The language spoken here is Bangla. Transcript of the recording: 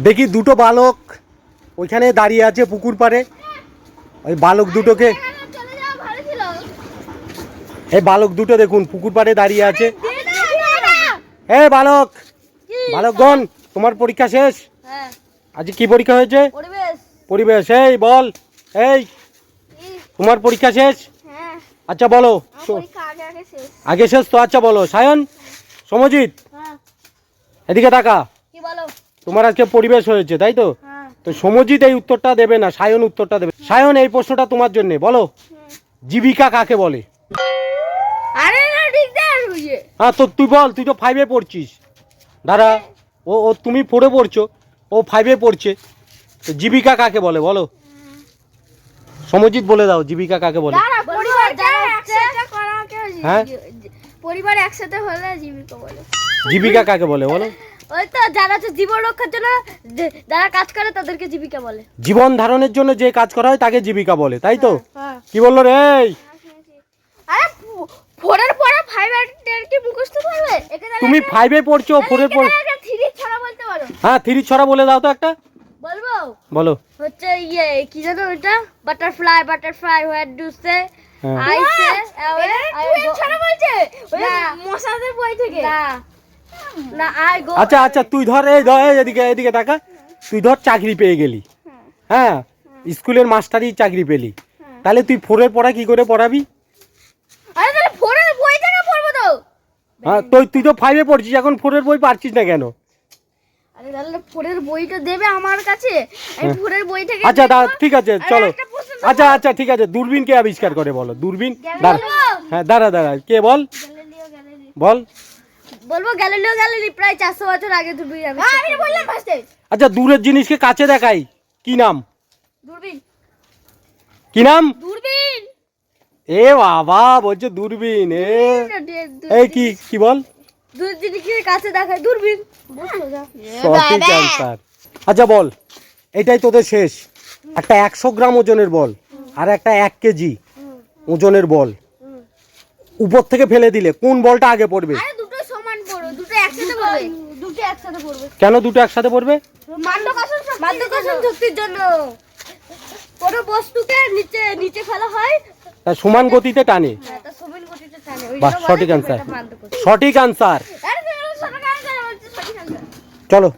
দেখি দুটো বালক ওইখানে দাঁড়িয়ে আছে পুকুর পাড়ে। ওই বালক দুটোকে, এই বালক দুটো দেখুন পুকুর পাড়ে দাঁড়িয়ে আছে। এই বালক, বালকগণ, তোমার পরীক্ষা শেষ? আজকে কি পরীক্ষা হয়েছে? পরিবেশ। এই বল, এই তোমার পরীক্ষা শেষ? আচ্ছা বলো। আগে শেষ তো? আচ্ছা বলো। সায়ন, সমজিৎ, এদিকে তাকা। তোমার আজকে পরিবেশ হয়েছে, তাই তো? তো সমজিৎ এই উত্তরটা দেবে না, সায়ন উত্তরটা দেবে। সায়ন, এই প্রশ্নটা তোমার জন্য। বলো, জীবিকা কাকে বলে? হ্যাঁ, তো তুই বল, তুই তো 5-এ পড়ছিস। দাঁড়া, ও তুমি 4-এ পড়ছো, ও 5-এ পড়ছে। তো জীবিকা কাকে বলে বলো? সমজিৎ বলে দাও, জীবিকা কাকে বলে? হ্যাঁ, পরিবার একসাথে হলে জীবিকা বলে। জীবিকা কাকে বলে বলো? ওই তো যারা জীবন রক্ষার জন্য যারা কাজ করে তাদেরকে জীবিকা বলে। জীবন ধারণের জন্য যে কাজ করা হয় তাকে জীবিকা বলে, তাই তো? কি বললো রে? আরে 4-এর পরে 5-এর কি মুখস্থ করবে? তুমি 5-এ পড়ছো, 4-এর পর 3 ছড়া বলতে পারো? হ্যাঁ, 3 ছড়া বলে দাও তো একটা। বলবো? বলো। হচ্ছে কি জানো ওটা? Butterfly butterfly what do say I say ছড়া বলছে ওই মশাদের বই থেকে। না আই গো। আচ্ছা আচ্ছা, তুই ধর, এই ধর, এদিকে এদিকে তাকা। তুই ধর চাকরি পেয়ে গেলি, হ্যাঁ, স্কুলের মাস্টারই চাকরি পেলি, তাহলে তুই 4-এর পড়া কি করে পড়াবি? আরে তাহলে 4-এর বই থেকে পড়বো তো। হ্যাঁ, তুই তো 5-এ পড়ছিস, এখন 4-এর বই পারছিস না কেন? আরে তাহলে 4-এর বইটা দেবে আমার কাছে, আমি 4-এর বই থেকে। আচ্ছা ঠিক আছে, চলো। আচ্ছা আচ্ছা, ঠিক আছে। দূরবীন কে আবিষ্কার করে বলো? দূরবীন। হ্যাঁ, দাঁড়া, কে বল? বল। বলবো গ্যালিলিও গ্যালিলি, প্রায় 400 বছর আগে দূরবীন আবিষ্কার। আমি বললাম ফার্স্টে। আচ্ছা, দূরের জিনিসকে কাছে দেখাই, কি নাম? দূরবীন। কি নাম? দূরবীন। এ বাবা, বলছে দূরবীন। এই কি বল? দূরের জিনিসকে কাছে দেখায় দূরবীন। সঠিক অ্যান্সার। আচ্ছা বল, এটাই তোদের শেষ। একটা 100 গ্রাম ওজনের বল আর একটা 1 কেজি ওজনের বল উপর থেকে ফেলে দিলে কোন বলটা আগে পড়বে? আরে দুটো সমান পড়বে, দুটো একসাথে পড়বে। দুটো একসাথে পড়বে। কেন দুটো একসাথে পড়বে? মাধ্যাকর্ষণ শক্তির জন্য। কোনো বস্তুকে নিচে ফেলা হয়, তা সমান গতিতে টানে। তা সমান গতিতে টানে। ওই বাহ, জন্য সঠিক অ্যান্সার। সঠিক অ্যান্সার। আরে সঠিক অ্যান্সার। চলো।